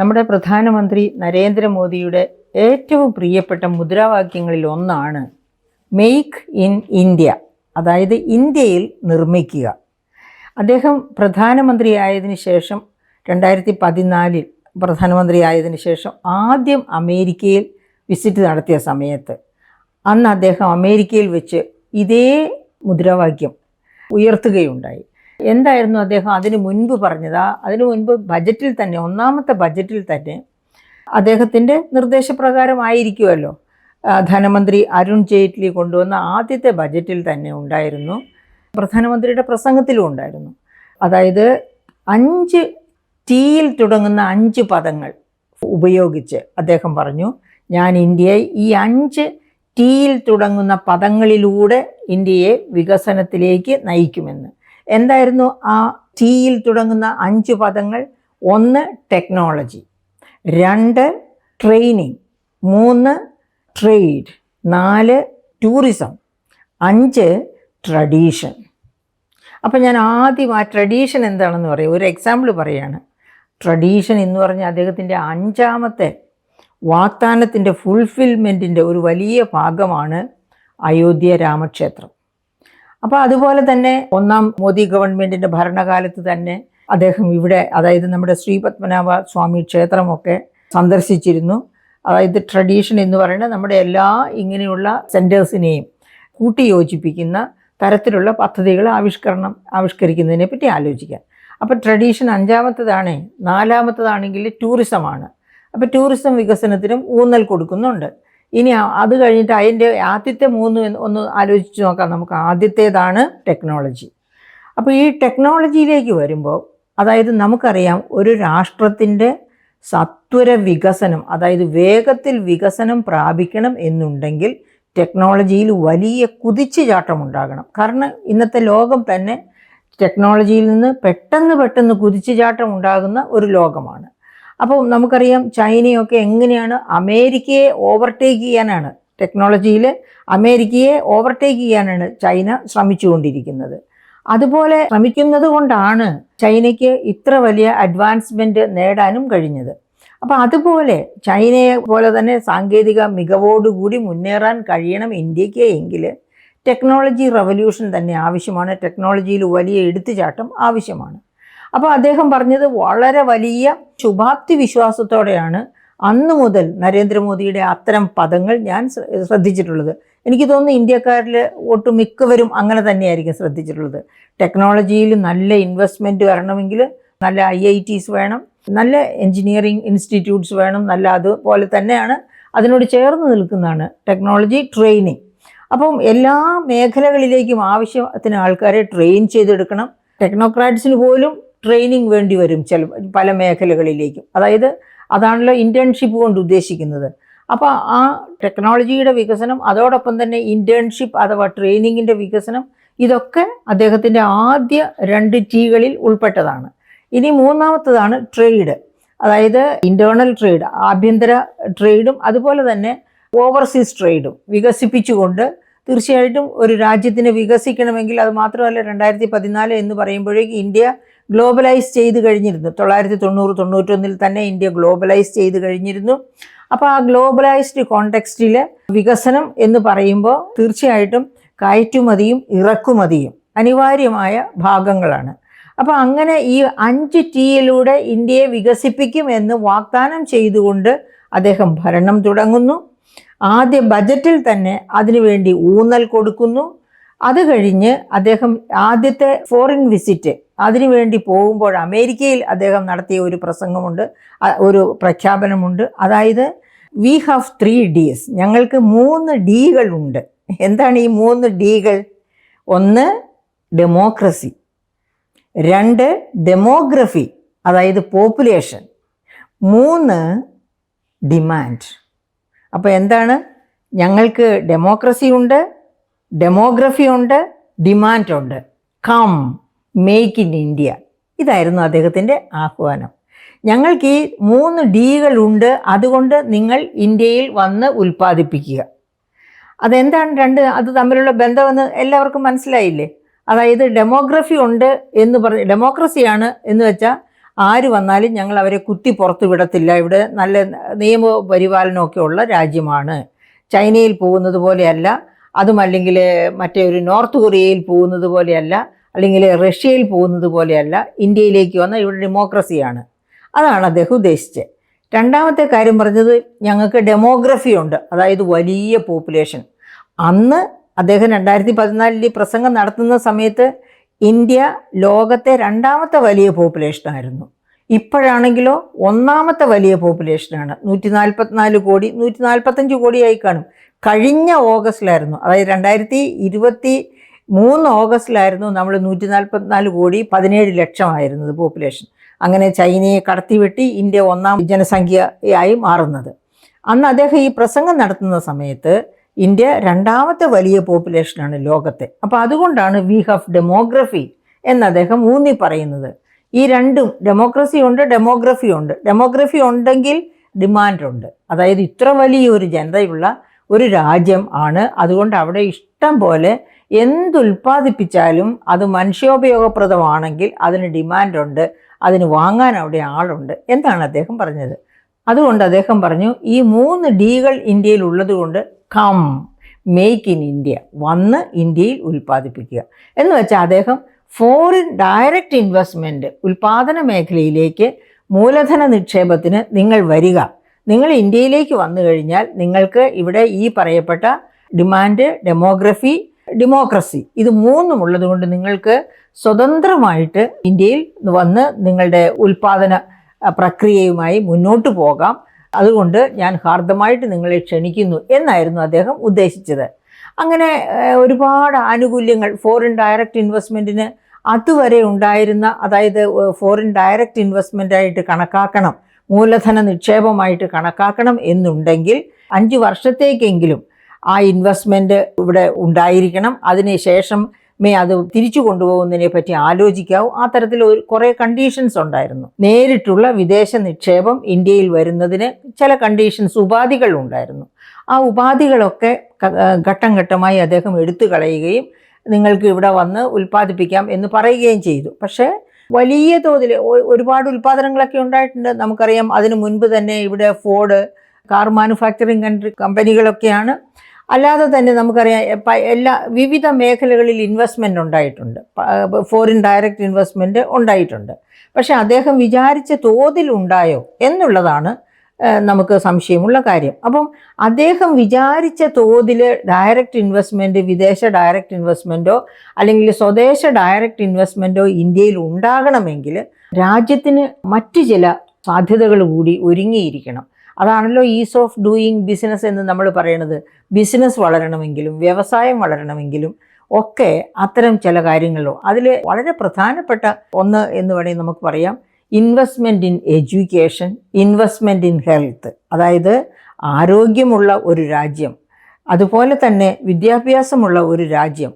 നമ്മുടെ പ്രധാനമന്ത്രി നരേന്ദ്രമോദിയുടെ ഏറ്റവും പ്രിയപ്പെട്ട മുദ്രാവാക്യങ്ങളിൽ ഒന്നാണ് മെയ്ക്ക് ഇൻ ഇന്ത്യ, അതായത് ഇന്ത്യയിൽ നിർമ്മിക്കുക. അദ്ദേഹം പ്രധാനമന്ത്രിയായതിനു ശേഷം 2014 പ്രധാനമന്ത്രിയായതിനു ശേഷം ആദ്യം അമേരിക്കയിൽ വിസിറ്റ് നടത്തിയ സമയത്ത് അന്ന് അദ്ദേഹം അമേരിക്കയിൽ വെച്ച് ഇതേ മുദ്രാവാക്യം ഉയർത്തുകയുണ്ടായി. എന്തായിരുന്നു അദ്ദേഹം അതിനു മുൻപ് പറഞ്ഞത്? അതിനു മുൻപ് ബജറ്റിൽ തന്നെ, ഒന്നാമത്തെ ബജറ്റിൽ തന്നെ അദ്ദേഹത്തിൻ്റെ നിർദ്ദേശപ്രകാരമായിരിക്കുമല്ലോ, ധനമന്ത്രി അരുൺ ജെയ്റ്റ്ലി കൊണ്ടുവന്ന ആദ്യത്തെ ബജറ്റിൽ തന്നെ ഉണ്ടായിരുന്നു, പ്രധാനമന്ത്രിയുടെ പ്രസംഗത്തിലും ഉണ്ടായിരുന്നു. അതായത് 5 ടിയിൽ തുടങ്ങുന്ന 5 പദങ്ങൾ ഉപയോഗിച്ച് അദ്ദേഹം പറഞ്ഞു, ഞാൻ ഇന്ത്യയെ ഈ 5 ടിയിൽ തുടങ്ങുന്ന പദങ്ങളിലൂടെ ഇന്ത്യയെ വികസനത്തിലേക്ക് നയിക്കുമെന്ന്. എന്തായിരുന്നു ആ ടിയിൽ തുടങ്ങുന്ന 5 പദങ്ങൾ? 1 technology, 2 training, 3 trade, 4 tourism, 5 tradition. അപ്പം ഞാൻ ആദ്യം ആ ട്രഡീഷൻ എന്താണെന്ന് പറയും. ഒരു എക്സാമ്പിൾ പറയുകയാണ്. ട്രഡീഷൻ എന്ന് പറഞ്ഞാൽ അദ്ദേഹത്തിൻ്റെ 5ാമത്തെ വാഗ്ദാനത്തിൻ്റെ ഫുൾഫിൽമെൻറ്റിൻ്റെ ഒരു വലിയ ഭാഗമാണ് അയോധ്യ രാമക്ഷേത്രം. അപ്പോൾ അതുപോലെ തന്നെ 1ാം മോദി ഗവൺമെൻറ്റിൻ്റെ ഭരണകാലത്ത് തന്നെ അദ്ദേഹം ഇവിടെ, അതായത് നമ്മുടെ ശ്രീ പത്മനാഭ സ്വാമി ക്ഷേത്രമൊക്കെ സന്ദർശിച്ചിരുന്നു. അതായത് ട്രഡീഷൻ എന്ന് പറയുന്നത് നമ്മുടെ എല്ലാ ഇങ്ങനെയുള്ള സെൻറ്റേഴ്സിനെയും കൂട്ടിയോജിപ്പിക്കുന്ന തരത്തിലുള്ള പദ്ധതികൾ ആവിഷ്കരിക്കുന്നതിനെ പറ്റി ആലോചിക്കാൻ. അപ്പോൾ ട്രഡീഷൻ 5ാമത്തേതാണ്. 4ാമത്തേതാണെങ്കിൽ ടൂറിസമാണ്. അപ്പോൾ ടൂറിസം വികസനത്തിനും ഊന്നൽ കൊടുക്കുന്നുണ്ട്. ഇനി അത് കഴിഞ്ഞിട്ട് അതിൻ്റെ ആദ്യത്തെ 3 ഒന്ന് ആലോചിച്ച് നോക്കാം നമുക്ക്. ആദ്യത്തേതാണ് ടെക്നോളജി. അപ്പോൾ ഈ ടെക്നോളജിയിലേക്ക് വരുമ്പോൾ, അതായത് നമുക്കറിയാം ഒരു രാഷ്ട്രത്തിൻ്റെ സത്വര വികസനം, അതായത് വേഗത്തിൽ വികസനം പ്രാപിക്കണം എന്നുണ്ടെങ്കിൽ ടെക്നോളജിയിൽ വലിയ കുതിച്ചുചാട്ടമുണ്ടാകണം. കാരണം ഇന്നത്തെ ലോകം തന്നെ ടെക്നോളജിയിൽ നിന്ന് പെട്ടെന്ന് കുതിച്ചുചാട്ടം ഉണ്ടാകുന്ന ഒരു ലോകമാണ്. അപ്പോൾ നമുക്കറിയാം ചൈനയൊക്കെ എങ്ങനെയാണ് അമേരിക്കയെ ഓവർടേക്ക് ചെയ്യാനാണ്, ടെക്നോളജിയിൽ അമേരിക്കയെ ഓവർടേക്ക് ചെയ്യാനാണ് ചൈന ശ്രമിച്ചുകൊണ്ടിരിക്കുന്നത്. അതുപോലെ ശ്രമിക്കുന്നത് കൊണ്ടാണ് ചൈനയ്ക്ക് ഇത്ര വലിയ അഡ്വാൻസ്മെൻറ്റ് നേടാനും കഴിഞ്ഞത്. അപ്പോൾ അതുപോലെ ചൈനയെ പോലെ തന്നെ സാങ്കേതിക മികവോടുകൂടി മുന്നേറാൻ കഴിയണം ഇന്ത്യക്ക് എങ്കിൽ ടെക്നോളജി റവല്യൂഷൻ തന്നെ ആവശ്യമാണ്. ടെക്നോളജിയിൽ വലിയ എടുത്തുചാട്ടം ആവശ്യമാണ്. അപ്പോൾ അദ്ദേഹം പറഞ്ഞത് വളരെ വലിയ ശുഭാപ്തി വിശ്വാസത്തോടെയാണ് അന്ന് മുതൽ നരേന്ദ്രമോദിയുടെ അത്തരം പദങ്ങൾ ഞാൻ ശ്രദ്ധിച്ചിട്ടുള്ളത്. എനിക്ക് തോന്നുന്നു ഇന്ത്യക്കാരിൽ ഒട്ടുമിക്കവരും അങ്ങനെ തന്നെയായിരിക്കും ശ്രദ്ധിച്ചിട്ടുള്ളത്. ടെക്നോളജിയിൽ നല്ല ഇൻവെസ്റ്റ്മെൻറ്റ് വരണമെങ്കിൽ നല്ല IITs വേണം, നല്ല എൻജിനീയറിംഗ് ഇൻസ്റ്റിറ്റ്യൂട്ട്സ് വേണം, നല്ല അതുപോലെ തന്നെയാണ് അതിനോട് ചേർന്ന് നിൽക്കുന്നതാണ് ടെക്നോളജി ട്രെയിനിങ്. അപ്പം എല്ലാ മേഖലകളിലേക്കും ആവശ്യത്തിന് ആൾക്കാരെ ട്രെയിൻ ചെയ്തെടുക്കണം. ടെക്നോക്രാറ്റ്സിന് പോലും ട്രെയിനിങ് വേണ്ടി വരും പല മേഖലകളിലേക്കും. അതായത് അതാണല്ലോ ഇൻറ്റേൺഷിപ്പ് കൊണ്ട് ഉദ്ദേശിക്കുന്നത്. അപ്പോൾ ആ ടെക്നോളജിയുടെ വികസനം, അതോടൊപ്പം തന്നെ ഇൻറ്റേൺഷിപ്പ് അഥവാ ട്രെയിനിങ്ങിൻ്റെ വികസനം, ഇതൊക്കെ അദ്ദേഹത്തിൻ്റെ ആദ്യ 2 ടികളിൽ ഉൾപ്പെട്ടതാണ്. ഇനി 3ാമത്തേതാണ് ട്രേഡ്, അതായത് ഇൻറ്റേർണൽ ട്രേഡ്, ആഭ്യന്തര ട്രേഡും അതുപോലെ തന്നെ ഓവർസീസ് ട്രേഡും വികസിപ്പിച്ചുകൊണ്ട് തീർച്ചയായിട്ടും ഒരു രാജ്യത്തിന് വികസിക്കണമെങ്കിൽ, അത് മാത്രമല്ല 2014 എന്ന് പറയുമ്പോഴേക്കും ഇന്ത്യ ഗ്ലോബലൈസ് ചെയ്ത് കഴിഞ്ഞിരുന്നു. 1990-91 തന്നെ ഇന്ത്യ ഗ്ലോബലൈസ് ചെയ്ത് കഴിഞ്ഞിരുന്നു. അപ്പോൾ ആ ഗ്ലോബലൈസ്ഡ് കോണ്ടെക്സ്റ്റിൽ വികസനം എന്ന് പറയുമ്പോൾ തീർച്ചയായിട്ടും കയറ്റുമതിയും ഇറക്കുമതിയും അനിവാര്യമായ ഭാഗങ്ങളാണ്. അപ്പോൾ അങ്ങനെ ഈ 5 ടിയിലൂടെ ഇന്ത്യയെ വികസിപ്പിക്കും എന്ന് വാഗ്ദാനം ചെയ്തുകൊണ്ട് അദ്ദേഹം ഭരണം തുടങ്ങുന്നു. ആദ്യ ബജറ്റിൽ തന്നെ അതിനുവേണ്ടി ഊന്നൽ കൊടുക്കുന്നു. അത് കഴിഞ്ഞ് അദ്ദേഹം ആദ്യത്തെ ഫോറിൻ വിസിറ്റ് അതിനുവേണ്ടി പോകുമ്പോൾ അമേരിക്കയിൽ അദ്ദേഹം നടത്തിയ ഒരു പ്രസംഗമുണ്ട്, ഒരു പ്രഖ്യാപനമുണ്ട്. അതായത് വി ഹാവ് 3 Ds, ഞങ്ങൾക്ക് 3 ഡികളുണ്ട്. എന്താണ് ഈ 3 ഡികൾ? 1 ഡെമോക്രസി, 2 ഡെമോഗ്രഫി, അതായത് പോപ്പുലേഷൻ, 3 ഡിമാൻഡ്. അപ്പോൾ എന്താണ്? ഞങ്ങൾക്ക് ഡെമോക്രസി ഉണ്ട്, ഡെമോഗ്രഫി ഉണ്ട്, ഡിമാൻഡ് ഉണ്ട്. Come make in India. ഇതായിരുന്നു അദ്ദേഹത്തിൻ്റെ ആഹ്വാനം. ഞങ്ങൾക്ക് ഈ 3 ഡികളുണ്ട്, അതുകൊണ്ട് നിങ്ങൾ ഇന്ത്യയിൽ വന്ന് ഉൽപ്പാദിപ്പിക്കുക. അതെന്താണ് അത് തമ്മിലുള്ള ബന്ധമെന്ന് എല്ലാവർക്കും മനസ്സിലായില്ലേ? അതായത് ഡെമോഗ്രഫി ഉണ്ട് എന്ന് ഡെമോക്രസിയാണ് എന്ന് വെച്ചാൽ ആര് വന്നാലും ഞങ്ങൾ അവരെ കുത്തി പുറത്ത് വിടത്തില്ല, ഇവിടെ നല്ല നിയമപരിപാലനമൊക്കെ ഉള്ള രാജ്യമാണ്. ചൈനയിൽ പോകുന്നത് പോലെയല്ല, അതുമല്ലെങ്കിൽ മറ്റേ ഒരു നോർത്ത് കൊറിയയിൽ പോകുന്നത് പോലെയല്ല, അല്ലെങ്കിൽ റഷ്യയിൽ പോകുന്നത് പോലെയല്ല, ഇന്ത്യയിലേക്ക് വന്ന ഇവിടെ ഡെമോക്രസിയാണ്. അതാണ് അദ്ദേഹം ഉദ്ദേശിച്ചത്. രണ്ടാമത്തെ കാര്യം പറഞ്ഞത് ഞങ്ങൾക്ക് ഡെമോഗ്രഫി ഉണ്ട്, അതായത് വലിയ പോപ്പുലേഷൻ. അന്ന് അദ്ദേഹം 2014 പ്രസംഗം നടത്തുന്ന സമയത്ത് ഇന്ത്യ ലോകത്തെ രണ്ടാമത്തെ വലിയ പോപ്പുലേഷനായിരുന്നു. ഇപ്പോഴാണെങ്കിലോ ഒന്നാമത്തെ വലിയ പോപ്പുലേഷനാണ്. 144 കോടി 145 കോടിയായി കാണും. കഴിഞ്ഞ ഓഗസ്റ്റിലായിരുന്നു, അതായത് 2023 ഓഗസ്റ്റിലായിരുന്നു നമ്മൾ 144 കോടി 17 ലക്ഷമായിരുന്നത് പോപ്പുലേഷൻ. അങ്ങനെ ചൈനയെ കടത്തിവെട്ടി ഇന്ത്യ ഒന്നാം ജനസംഖ്യയായി മാറുന്നത്. അന്ന് അദ്ദേഹം ഈ പ്രസംഗം നടത്തുന്ന സമയത്ത് ഇന്ത്യ രണ്ടാമത്തെ വലിയ പോപ്പുലേഷനാണ് ലോകത്തെ. അപ്പോൾ അതുകൊണ്ടാണ് വി ഹാവ് ഡെമോഗ്രഫി എന്ന് അദ്ദേഹം ഊന്നി പറയുന്നത്. ഈ രണ്ടും, ഡെമോക്രസി ഉണ്ട്, ഡെമോഗ്രഫി ഉണ്ട്. ഡെമോഗ്രഫി ഉണ്ടെങ്കിൽ ഡിമാൻഡ് ഉണ്ട്. അതായത് ഇത്ര വലിയൊരു ജനതയുള്ള ഒരു രാജ്യം ആണ്. അതുകൊണ്ട് അവിടെ ഇഷ്ടം പോലെ എന്തുൽപ്പാദിപ്പിച്ചാലും അത് മനുഷ്യോപയോഗപ്രദമാണെങ്കിൽ അതിന് ഡിമാൻഡുണ്ട്, അതിന് വാങ്ങാൻ അവിടെ ആളുണ്ട് എന്നാണ് അദ്ദേഹം പറഞ്ഞത്. അതുകൊണ്ട് അദ്ദേഹം പറഞ്ഞു, ഈ 3 ഡികൾ ഇന്ത്യയിൽ ഉള്ളത് കൊണ്ട് കം മേക്ക് ഇൻ ഇന്ത്യ, വന്ന് ഇന്ത്യയിൽ ഉൽപ്പാദിപ്പിക്കുക എന്ന് വെച്ചാൽ അദ്ദേഹം ഫോറിൻ ഡയറക്റ്റ് ഇൻവെസ്റ്റ്മെൻറ്റ്, ഉൽപ്പാദന മേഖലയിലേക്ക് മൂലധന നിക്ഷേപത്തിന് നിങ്ങൾ വരിക. നിങ്ങൾ ഇന്ത്യയിലേക്ക് വന്നു കഴിഞ്ഞാൽ നിങ്ങൾക്ക് ഇവിടെ ഈ പറയപ്പെട്ട ഡിമാൻഡ്, ഡെമോഗ്രഫി, ഡെമോക്രസി ഇത് 3 ഉള്ളത് കൊണ്ട് നിങ്ങൾക്ക് സ്വതന്ത്രമായിട്ട് ഇന്ത്യയിൽ വന്ന് നിങ്ങളുടെ ഉൽപ്പാദന പ്രക്രിയയുമായി മുന്നോട്ട് പോകാം. അതുകൊണ്ട് ഞാൻ ഹാർദമായിട്ട് നിങ്ങളെ ക്ഷണിക്കുന്നു എന്നായിരുന്നു അദ്ദേഹം ഉദ്ദേശിച്ചത്. അങ്ങനെ ഒരുപാട് ആനുകൂല്യങ്ങൾ ഫോറിൻ ഡയറക്റ്റ് ഇൻവെസ്റ്റ്മെൻറ്റിന് അതുവരെ ഉണ്ടായിരുന്ന, അതായത് ഫോറിൻ ഡയറക്റ്റ് ഇൻവെസ്റ്റ്മെൻറ്റായിട്ട് കണക്കാക്കണം, മൂലധന നിക്ഷേപമായിട്ട് കണക്കാക്കണം എന്നുണ്ടെങ്കിൽ 5 വർഷത്തേക്കെങ്കിലും ആ ഇൻവെസ്റ്റ്മെൻറ്റ് ഇവിടെ ഉണ്ടായിരിക്കണം. അതിനുശേഷം അത് തിരിച്ചു കൊണ്ടുപോകുന്നതിനെ പറ്റി ആലോചിക്കാവൂ. ആ തരത്തിൽ കുറേ കണ്ടീഷൻസ് ഉണ്ടായിരുന്നു. നേരിട്ടുള്ള വിദേശ നിക്ഷേപം ഇന്ത്യയിൽ വരുന്നതിന് ചില കണ്ടീഷൻസ്, ഉപാധികൾ ഉണ്ടായിരുന്നു. ആ ഉപാധികളൊക്കെ ഘട്ടം ഘട്ടമായി അദ്ദേഹം എടുത്തു കളയുകയും നിങ്ങൾക്ക് ഇവിടെ വന്ന് ഉൽപ്പാദിപ്പിക്കാം എന്ന് പറയുകയും ചെയ്തു. പക്ഷേ വലിയ തോതിൽ ഒരുപാട് ഉൽപ്പാദനങ്ങളൊക്കെ ഉണ്ടായിട്ടുണ്ട്. നമുക്കറിയാം, അതിനു മുൻപ് തന്നെ ഇവിടെ ഫോർഡ്, കാർ മാനുഫാക്ചറിങ് കമ്പനികളൊക്കെയാണ്. അല്ലാതെ തന്നെ നമുക്കറിയാം വിവിധ മേഖലകളിൽ ഇൻവെസ്റ്റ്മെൻ്റ് ഉണ്ടായിട്ടുണ്ട്, ഫോറിൻ ഡയറക്റ്റ് ഇൻവെസ്റ്റ്മെൻറ്റ് ഉണ്ടായിട്ടുണ്ട്. പക്ഷേ അദ്ദേഹം വിചാരിച്ച തോതിൽ ഉണ്ടായോ എന്നുള്ളതാണ് നമുക്ക് സംശയമുള്ള കാര്യം. അപ്പം അദ്ദേഹം വിചാരിച്ച തോതിൽ ഡയറക്റ്റ് ഇൻവെസ്റ്റ്മെൻറ്റ്, വിദേശ ഡയറക്റ്റ് ഇൻവെസ്റ്റ്മെൻറ്റോ അല്ലെങ്കിൽ സ്വദേശ ഡയറക്റ്റ് ഇൻവെസ്റ്റ്മെൻറ്റോ ഇന്ത്യയിൽ ഉണ്ടാകണമെങ്കിൽ രാജ്യത്തിന് മറ്റു ചില സാധ്യതകൾ കൂടി ഒരുങ്ങിയിരിക്കണം. അതാണല്ലോ ഈസ് ഓഫ് ഡൂയിങ് ബിസിനസ് എന്ന് നമ്മൾ പറയുന്നത്. ബിസിനസ് വളരണമെങ്കിലും വ്യവസായം വളരണമെങ്കിലും ഒക്കെ അത്തരം ചില കാര്യങ്ങളോ അതിൽ വളരെ പ്രധാനപ്പെട്ട ഒന്ന് എന്ന് വേണമെങ്കിൽ നമുക്ക് പറയാം, investment in education, investment in health. അതായത് ആരോഗ്യമുള്ള ഒരു രാജ്യം, അതുപോലെ തന്നെ വിദ്യാഭ്യാസമുള്ള ഒരു രാജ്യം.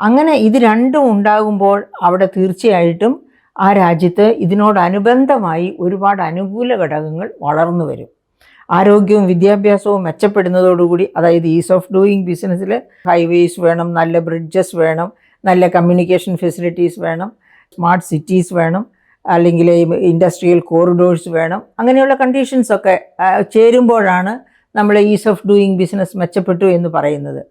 അങ്ങനെ ഇത് രണ്ടും ഉണ്ടാകുമ്പോൾ അവിടെ തീർച്ചയായിട്ടും ആ രാജ്യത്ത് ഇതിനോടനുബന്ധമായി ഒരുപാട് അനുകൂല ഘടകങ്ങൾ വളർന്നു വരും. ആരോഗ്യവും വിദ്യാഭ്യാസവും മെച്ചപ്പെടുന്നതോടുകൂടി, അതായത് ഈസ് ഓഫ് ഡൂയിങ് ബിസിനസ്സിൽ ഹൈവേസ് വേണം, നല്ല ബ്രിഡ്ജസ് വേണം, നല്ല കമ്മ്യൂണിക്കേഷൻ ഫെസിലിറ്റീസ് വേണം, സ്മാർട്ട് സിറ്റീസ് വേണം, അല്ലെങ്കിൽ ഇൻഡസ്ട്രിയൽ കോറിഡോഴ്സ് വേണം. അങ്ങനെയുള്ള കണ്ടീഷൻസൊക്കെ ചേരുമ്പോഴാണ് നമ്മൾ ഈസ് ഓഫ് ഡൂയിങ് ബിസിനസ് മെച്ചപ്പെട്ടു എന്ന് പറയുന്നത്.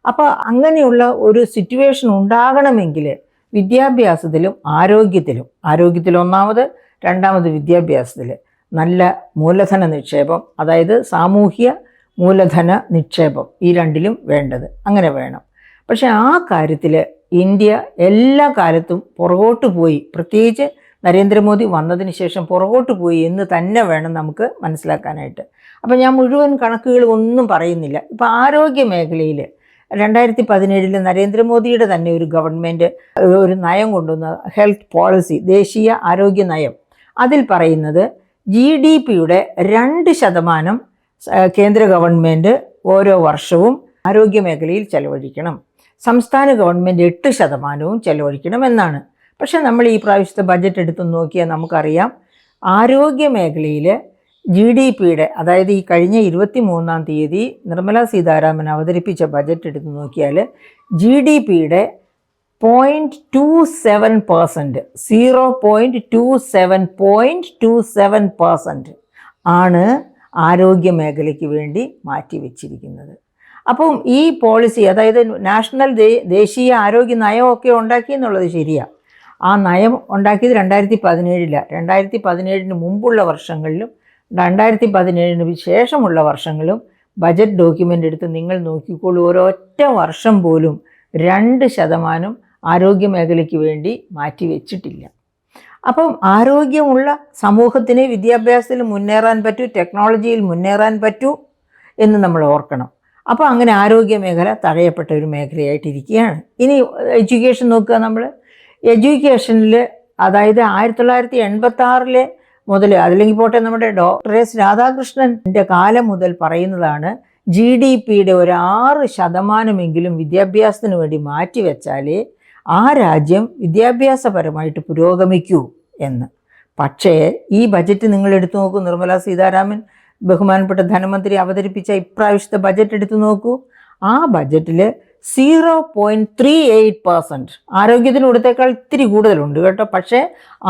അപ്പോൾ അങ്ങനെയുള്ള ഒരു സിറ്റുവേഷൻ ഉണ്ടാകണമെങ്കിൽ വിദ്യാഭ്യാസത്തിലും ആരോഗ്യത്തിൽ ഒന്നാമത്, രണ്ടാമത് വിദ്യാഭ്യാസത്തിൽ നല്ല മൂലധന നിക്ഷേപം, അതായത് സാമൂഹ്യ മൂലധന നിക്ഷേപം, ഈ രണ്ടിലും വേണ്ടത് അങ്ങനെ വേണം. പക്ഷേ ആ കാര്യത്തിൽ ഇന്ത്യ എല്ലാ കാലത്തും പുറകോട്ട് പോയി, പ്രത്യേകിച്ച് നരേന്ദ്രമോദി വന്നതിന് ശേഷം പുറകോട്ട് പോയി എന്ന് തന്നെ വേണം നമുക്ക് മനസ്സിലാക്കാനായിട്ട്. അപ്പോൾ ഞാൻ മുഴുവൻ കണക്കുകൾ ഒന്നും പറയുന്നില്ല. ഇപ്പോൾ ആരോഗ്യ മേഖലയിൽ 2017 നരേന്ദ്രമോദിയുടെ തന്നെ ഒരു ഗവൺമെൻറ് ഒരു നയം കൊണ്ടുവന്ന ഹെൽത്ത് പോളിസി, ദേശീയ ആരോഗ്യ നയം, അതിൽ പറയുന്നത് GDPയുടെ 2% കേന്ദ്ര ഗവൺമെൻറ് ഓരോ വർഷവും ആരോഗ്യ മേഖലയിൽ ചെലവഴിക്കണം, സംസ്ഥാന ഗവൺമെൻറ് 8% ചെലവഴിക്കണം എന്നാണ്. പക്ഷേ നമ്മൾ ഈ പ്രാവശ്യത്തെ ബഡ്ജറ്റ് എടുത്ത് നോക്കിയാൽ നമുക്കറിയാം, ആരോഗ്യ മേഖലയിൽ GDPയുടെ, അതായത് ഈ കഴിഞ്ഞ 23-ാം തീയതി നിർമ്മല സീതാരാമൻ അവതരിപ്പിച്ച ബഡ്ജറ്റ് എടുത്ത് നോക്കിയാൽ GDPയുടെ 0.27%, 0.27% ആണ് ആരോഗ്യ മേഖലയ്ക്ക് വേണ്ടി മാറ്റിവെച്ചിരിക്കുന്നത്. അപ്പം ഈ പോളിസി, അതായത് നാഷണൽ ദേശീയ ആരോഗ്യ നയമൊക്കെ ഉണ്ടാക്കി എന്നുള്ളത് ശരിയാണ്. ആ നയം ഉണ്ടാക്കിയത് 2017 2017 മുമ്പുള്ള വർഷങ്ങളിലും 2017 ശേഷമുള്ള വർഷങ്ങളും ബജറ്റ് ഡോക്യുമെൻ്റ് എടുത്ത് നിങ്ങൾ നോക്കിക്കോളൂ, ഒരൊറ്റ വർഷം പോലും 2% ആരോഗ്യ മേഖലയ്ക്ക് വേണ്ടി മാറ്റിവെച്ചിട്ടില്ല. അപ്പം ആരോഗ്യമുള്ള സമൂഹത്തിന് വിദ്യാഭ്യാസത്തിൽ മുന്നേറാൻ പറ്റൂ, ടെക്നോളജിയിൽ മുന്നേറാൻ പറ്റൂ എന്ന് നമ്മൾ ഓർക്കണം. അപ്പോൾ അങ്ങനെ ആരോഗ്യ മേഖല തഴയപ്പെട്ട ഒരു മേഖലയായിട്ടിരിക്കുകയാണ്. ഇനി എഡ്യൂക്കേഷൻ നോക്കുക. നമ്മൾ എഡ്യൂക്കേഷനിൽ, അതായത് 1986 മുതൽ, അതല്ലെങ്കിൽ പോട്ടെ നമ്മുടെ ഡോക്ടർ എസ് രാധാകൃഷ്ണൻ്റെ കാലം മുതൽ പറയുന്നതാണ്, GDPയുടെ ഒരു 6% വിദ്യാഭ്യാസത്തിന് വേണ്ടി മാറ്റിവെച്ചാലേ ആ രാജ്യം വിദ്യാഭ്യാസപരമായിട്ട് പുരോഗമിക്കൂ എന്ന്. പക്ഷേ ഈ ബജറ്റ് നിങ്ങൾ എടുത്തു നോക്കൂ, നിർമ്മല സീതാരാമൻ ബഹുമാനപ്പെട്ട ധനമന്ത്രി അവതരിപ്പിച്ച ഇപ്രാവശ്യത്തെ ബജറ്റ് എടുത്തു നോക്കൂ. ആ ബജറ്റിൽ 0.38%, ആരോഗ്യത്തിന് കൊടുത്തേക്കാൾ ഇത്തിരി കൂടുതലുണ്ട് കേട്ടോ, പക്ഷേ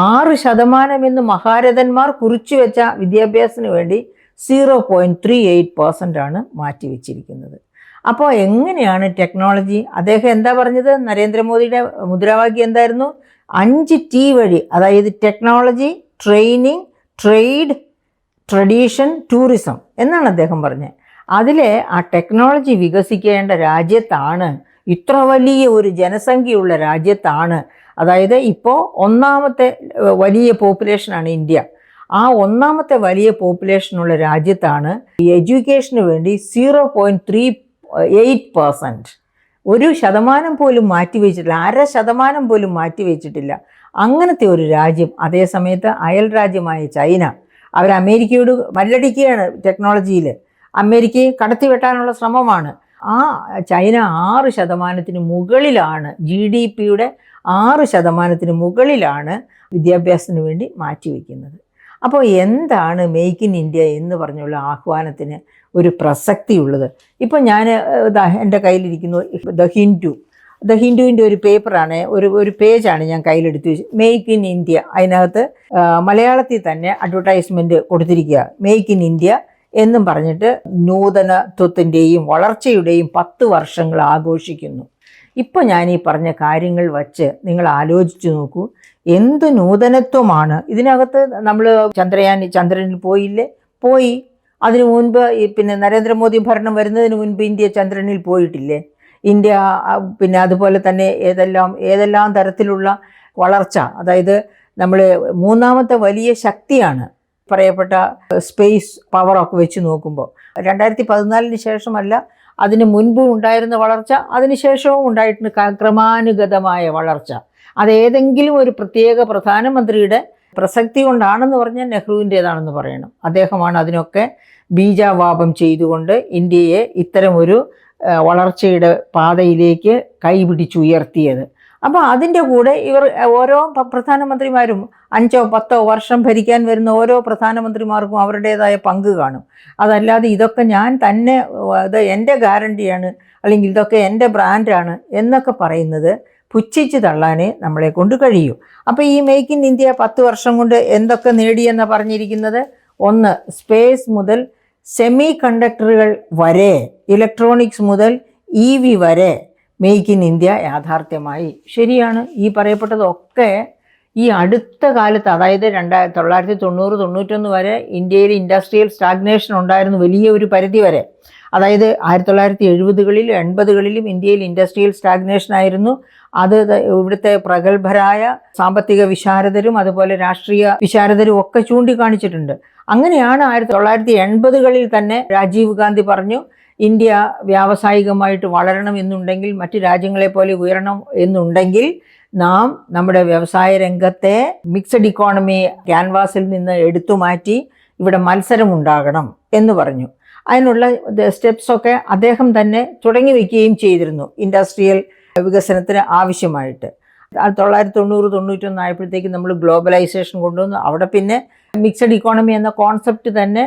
6% എന്ന് മഹാരഥന്മാർ കുറിച്ചു വെച്ച വിദ്യാഭ്യാസത്തിന് വേണ്ടി 0.38% ആണ് മാറ്റിവെച്ചിരിക്കുന്നത്. അപ്പോൾ എങ്ങനെയാണ് ടെക്നോളജി, അദ്ദേഹം എന്താ പറഞ്ഞത്, നരേന്ദ്രമോദിയുടെ മുദ്രാവാക്യം എന്തായിരുന്നു, 5T വഴി, അതായത് technology, training, trade, tradition, tourism എന്നാണ് അദ്ദേഹം പറഞ്ഞത്. അതിലെ ആ ടെക്നോളജി വികസിക്കേണ്ട രാജ്യത്താണ്, ഇത്ര വലിയ ഒരു ജനസംഖ്യയുള്ള രാജ്യത്താണ്, അതായത് ഇപ്പോൾ 1ാമത്തെ വലിയ പോപ്പുലേഷനാണ് ഇന്ത്യ, ആ 1ാമത്തെ വലിയ പോപ്പുലേഷനുള്ള രാജ്യത്താണ് എഡ്യൂക്കേഷന് വേണ്ടി 0.38%, 1% പോലും മാറ്റിവെച്ചിട്ടില്ല, 0.5% പോലും മാറ്റിവെച്ചിട്ടില്ല. അങ്ങനത്തെ ഒരു രാജ്യം, അതേ സമയത്ത് അയൽ രാജ്യമായ ചൈന, അവർ അമേരിക്കയോട് മല്ലടിക്കുകയാണ് ടെക്നോളജിയിൽ, അമേരിക്കയെ കടത്തിവെട്ടാനുള്ള ശ്രമമാണ്. ആ ചൈന 6% മുകളിലാണ്, GDPയുടെ 6% മുകളിലാണ് വിദ്യാഭ്യാസത്തിന് വേണ്ടി മാറ്റിവെക്കുന്നത്. അപ്പോൾ എന്താണ് മെയ്ക്ക് ഇൻ ഇന്ത്യ എന്ന് പറഞ്ഞുള്ള ആഹ്വാനത്തിന് ഒരു പ്രസക്തിയുള്ളത്? ഇപ്പോൾ ഞാൻ എൻ്റെ കയ്യിലിരിക്കുന്നു ദ ഹിന്ദുവിൻ്റെ ഒരു പേപ്പറാണ്, ഒരു പേജാണ് ഞാൻ കയ്യിലെടുത്ത് വെച്ച്, മെയ്ക്ക് ഇൻ ഇന്ത്യ. അതിനകത്ത് മലയാളത്തിൽ തന്നെ അഡ്വർടൈസ്മെൻറ്റ് കൊടുത്തിരിക്കുക, മെയ്ക്ക് ഇൻ ഇന്ത്യ എന്നും പറഞ്ഞിട്ട് നൂതനത്വത്തിൻ്റെയും വളർച്ചയുടെയും 10 വർഷങ്ങൾ ആഘോഷിക്കുന്നു. ഇപ്പോൾ ഞാൻ ഈ പറഞ്ഞ കാര്യങ്ങൾ വച്ച് നിങ്ങൾ ആലോചിച്ച് നോക്കൂ, എന്ത് നൂതനത്വമാണ് ഇതിനകത്ത്. നമ്മൾ ചന്ദ്രനിൽ പോയി. അതിനു മുൻപ് പിന്നെ നരേന്ദ്രമോദി ഭരണം വരുന്നതിന് മുൻപ് ഇന്ത്യ ചന്ദ്രനിൽ പോയിട്ടില്ലേ? ഇന്ത്യ പിന്നെ അതുപോലെ തന്നെ ഏതെല്ലാം തരത്തിലുള്ള വളർച്ച, അതായത് നമ്മൾ 3ാമത്തെ വലിയ ശക്തിയാണ് പറയപ്പെട്ട സ്പേസ് പവറൊക്കെ വെച്ച് നോക്കുമ്പോൾ. 2014 ശേഷമല്ല, അതിന് മുൻപും ഉണ്ടായിരുന്ന വളർച്ച, അതിനുശേഷവും ഉണ്ടായിട്ടുണ്ട് ക്രമാനുഗതമായ വളർച്ച. അതേതെങ്കിലും ഒരു പ്രത്യേക പ്രധാനമന്ത്രിയുടെ പ്രസക്തി കൊണ്ടാണെന്ന് പറഞ്ഞാൽ നെഹ്റുവിൻ്റേതാണെന്ന് പറയണം. അദ്ദേഹമാണ് അതിനൊക്കെ ബീജാവാപം ചെയ്തുകൊണ്ട് ഇന്ത്യയെ ഇത്തരമൊരു വളർച്ചയുടെ പാതയിലേക്ക് കൈപിടിച്ചുയർത്തിയത്. അപ്പോൾ അതിൻ്റെ കൂടെ ഓരോ പ്രധാനമന്ത്രിമാരും 5-10 വർഷം ഭരിക്കാൻ വരുന്ന ഓരോ പ്രധാനമന്ത്രിമാർക്കും അവരുടേതായ പങ്ക് കാണും. അതല്ലാതെ ഇതൊക്കെ ഞാൻ തന്നെ, ഇത് എൻ്റെ ഗ്യാരണ്ടിയാണ്, അല്ലെങ്കിൽ ഇതൊക്കെ എൻ്റെ ബ്രാൻഡാണ് എന്നൊക്കെ പറയുന്നത് പുച്ഛിച്ച് തള്ളാനേ നമ്മളെ കൊണ്ട് കഴിയൂ. അപ്പോൾ ഈ മെയ്ക്ക് ഇൻ ഇന്ത്യ 10 വർഷം കൊണ്ട് എന്തൊക്കെ നേടിയെന്ന് പറഞ്ഞിരിക്കുന്നത്, 1, സ്പേസ് മുതൽ സെമി കണ്ടക്ടറുകൾ വരെ, ഇലക്ട്രോണിക്സ് മുതൽ EV വരെ മെയ്ക്ക് ഇൻ ഇന്ത്യ യാഥാർത്ഥ്യമായി. ശരിയാണ്, ഈ പറയപ്പെട്ടതൊക്കെ ഈ അടുത്ത കാലത്ത്, അതായത് 1990-91 വരെ ഇന്ത്യയിൽ ഇൻഡസ്ട്രിയൽ സ്റ്റാഗ്നേഷൻ ഉണ്ടായിരുന്നു, വലിയ ഒരു പരിധി വരെ. അതായത് 1970കളിലും 80കളിലും ഇന്ത്യയിൽ ഇൻഡസ്ട്രിയൽ സ്റ്റാഗ്നേഷൻ ആയിരുന്നു. അത് ഇവിടുത്തെ പ്രഗത്ഭരായ സാമ്പത്തിക വിശാരദരും അതുപോലെ രാഷ്ട്രീയ വിശാരദരും ഒക്കെ ചൂണ്ടിക്കാണിച്ചിട്ടുണ്ട്. അങ്ങനെയാണ് 1980കളിൽ തന്നെ രാജീവ് ഗാന്ധി പറഞ്ഞു, ഇന്ത്യ വ്യാവസായികമായിട്ട് വളരണം എന്നുണ്ടെങ്കിൽ, മറ്റ് രാജ്യങ്ങളെ പോലെ ഉയരണം എന്നുണ്ടെങ്കിൽ നാം നമ്മുടെ വ്യവസായ രംഗത്തെ മിക്സഡ് ഇക്കോണമി ക്യാൻവാസിൽ നിന്ന് എടുത്തു മാറ്റി ഇവിടെ മത്സരമുണ്ടാകണം എന്ന് പറഞ്ഞു. അതിനുള്ള സ്റ്റെപ്സൊക്കെ അദ്ദേഹം തന്നെ തുടങ്ങി വയ്ക്കുകയും ചെയ്തിരുന്നു ഇൻഡസ്ട്രിയൽ വികസനത്തിന് ആവശ്യമായിട്ട്. 1990-91 ആയപ്പോഴത്തേക്ക് നമ്മൾ ഗ്ലോബലൈസേഷൻ കൊണ്ടുവന്നു. അവിടെ പിന്നെ മിക്സഡ് ഇക്കോണമി എന്ന കോൺസെപ്റ്റ് തന്നെ